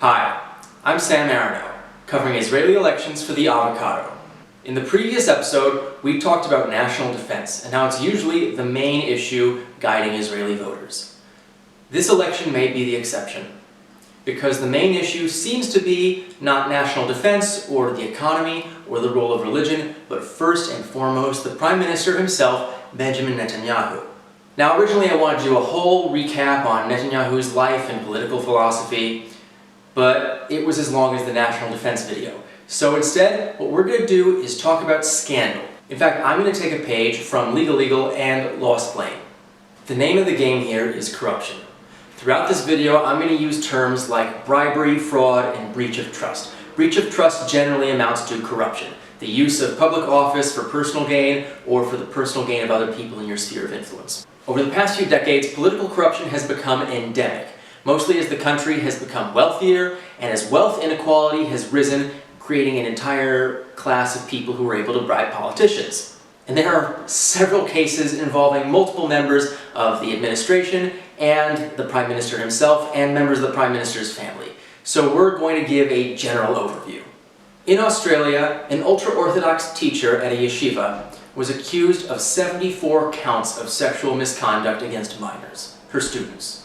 Hi, I'm Sam Aronow, covering Israeli elections for the Avocado. In the previous episode, we talked about national defense and how it's usually the main issue guiding Israeli voters. This election may be the exception, because the main issue seems to be not national defense or the economy or the role of religion, but first and foremost the Prime Minister himself, Benjamin Netanyahu. Now originally I wanted to do a whole recap on Netanyahu's life and political philosophy, but it was as long as the national defense video. So instead, what we're going to do is talk about scandal. In fact, I'm going to take a page from Legal and Lost Plane. The name of the game here is corruption. Throughout this video, I'm going to use terms like bribery, fraud, and breach of trust. Breach of trust generally amounts to corruption, the use of public office for personal gain or for the personal gain of other people in your sphere of influence. Over the past few decades, political corruption has become endemic, mostly as the country has become wealthier and as wealth inequality has risen, creating an entire class of people who are able to bribe politicians. And there are several cases involving multiple members of the administration and the Prime Minister himself and members of the Prime Minister's family. So we're going to give a general overview. In Australia, an ultra-Orthodox teacher at a yeshiva was accused of 74 counts of sexual misconduct against minors, her students.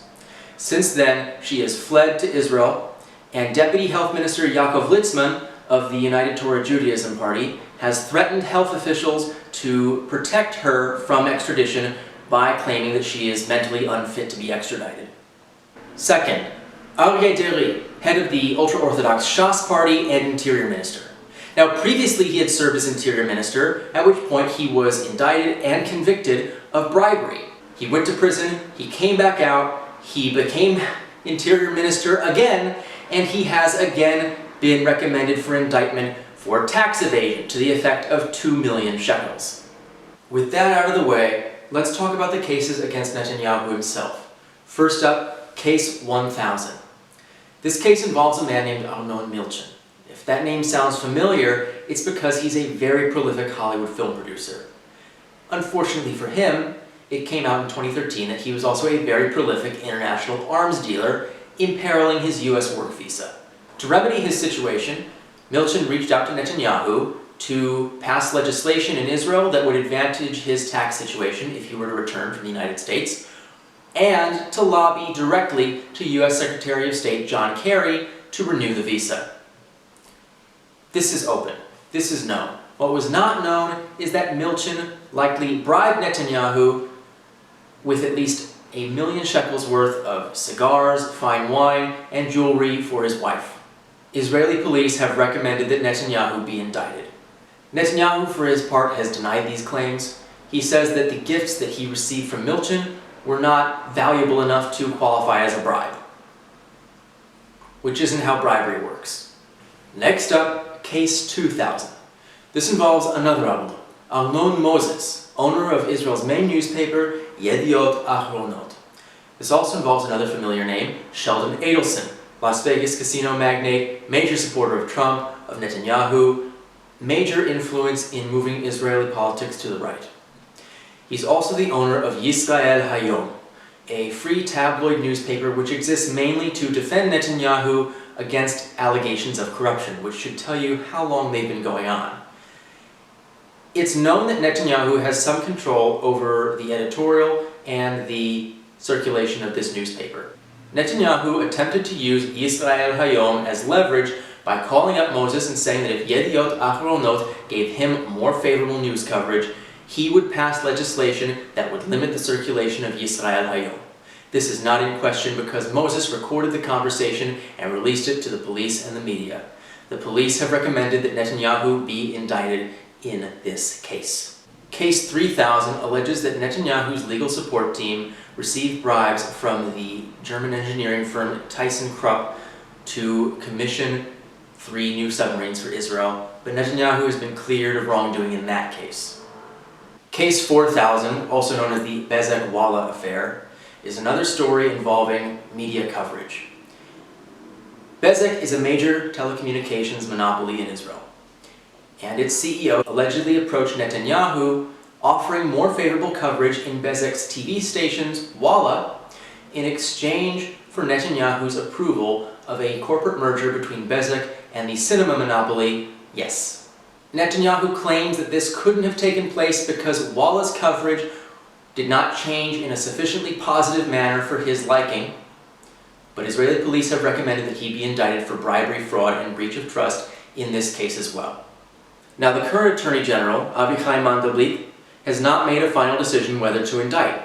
Since then, she has fled to Israel, and Deputy Health Minister Yaakov Litzman of the United Torah Judaism Party has threatened health officials to protect her from extradition by claiming that she is mentally unfit to be extradited. Second, Aryeh Deri, head of the ultra-Orthodox Shas Party and Interior Minister. Now, previously he had served as Interior Minister, at which point he was indicted and convicted of bribery. He went to prison, he came back out, he became Interior Minister again, and he has again been recommended for indictment for tax evasion to the effect of 2 million shekels. With that out of the way, let's talk about the cases against Netanyahu himself. First up, Case 1000. This case involves a man named Arnon Milchan. If that name sounds familiar, it's because he's a very prolific Hollywood film producer. Unfortunately for him, it came out in 2013 that he was also a very prolific international arms dealer, imperiling his US work visa. To remedy his situation, Milchan reached out to Netanyahu to pass legislation in Israel that would advantage his tax situation if he were to return from the United States, and to lobby directly to US Secretary of State John Kerry to renew the visa. This is open. This is known. What was not known is that Milchan likely bribed Netanyahu with at least 1 million shekels worth of cigars, fine wine, and jewelry for his wife. Israeli police have recommended that Netanyahu be indicted. Netanyahu, for his part, has denied these claims. He says that the gifts that he received from Milchan were not valuable enough to qualify as a bribe, which isn't how bribery works. Next up, Case 2000. This involves another Arnon Moses, owner of Israel's main newspaper, Yediot Ahronot. This also involves another familiar name, Sheldon Adelson, Las Vegas casino magnate, major supporter of Trump, of Netanyahu, major influence in moving Israeli politics to the right. He's also the owner of Yisrael Hayom, a free tabloid newspaper which exists mainly to defend Netanyahu against allegations of corruption, which should tell you how long they've been going on. It's known that Netanyahu has some control over the editorial and the circulation of this newspaper. Netanyahu attempted to use Yisrael Hayom as leverage by calling up Moses and saying that if Yediot Ahronot gave him more favorable news coverage, he would pass legislation that would limit the circulation of Yisrael Hayom. This is not in question because Moses recorded the conversation and released it to the police and the media. The police have recommended that Netanyahu be indicted in this case. Case 3000 alleges that Netanyahu's legal support team received bribes from the German engineering firm Tyson Krupp to commission 3 new submarines for Israel, but Netanyahu has been cleared of wrongdoing in that case. Case 4000, also known as the Bezek-Wallah affair, is another story involving media coverage. Bezek is a major telecommunications monopoly in Israel, and its CEO allegedly approached Netanyahu offering more favorable coverage in Bezek's TV stations, Wallah, in exchange for Netanyahu's approval of a corporate merger between Bezek and the cinema monopoly, yes. Netanyahu claims that this couldn't have taken place because Wallah's coverage did not change in a sufficiently positive manner for his liking, but Israeli police have recommended that he be indicted for bribery, fraud, and breach of trust in this case as well. Now, the current Attorney General, Avichai Mandelblit, has not made a final decision whether to indict.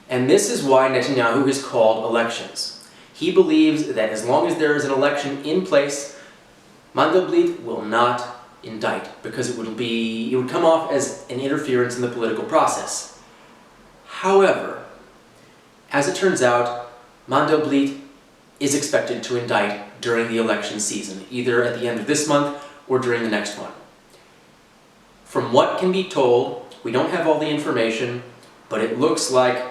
And this is why Netanyahu has called elections. He believes that as long as there is an election in place, Mandelblit will not indict, because it would come off as an interference in the political process. However, as it turns out, Mandelblit is expected to indict during the election season, either at the end of this month or during the next one. From what can be told, we don't have all the information, but it looks like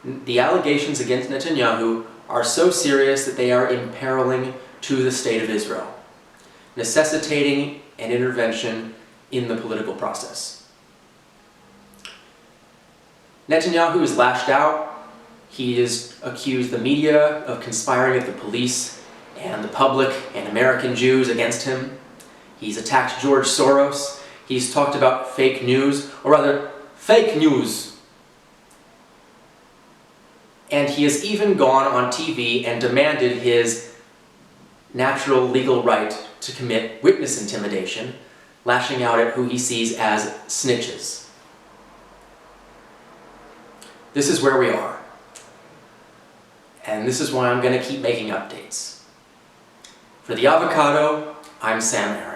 the allegations against Netanyahu are so serious that they are imperiling to the state of Israel, necessitating an intervention in the political process. Netanyahu is lashed out. He has accused the media of conspiring with the police and the public and American Jews against him. He's attacked George Soros. He's talked about fake news, or rather, fake news. And he has even gone on TV and demanded his natural legal right to commit witness intimidation, lashing out at who he sees as snitches. This is where we are. And this is why I'm going to keep making updates. For the Avocado, I'm Sam Aronow.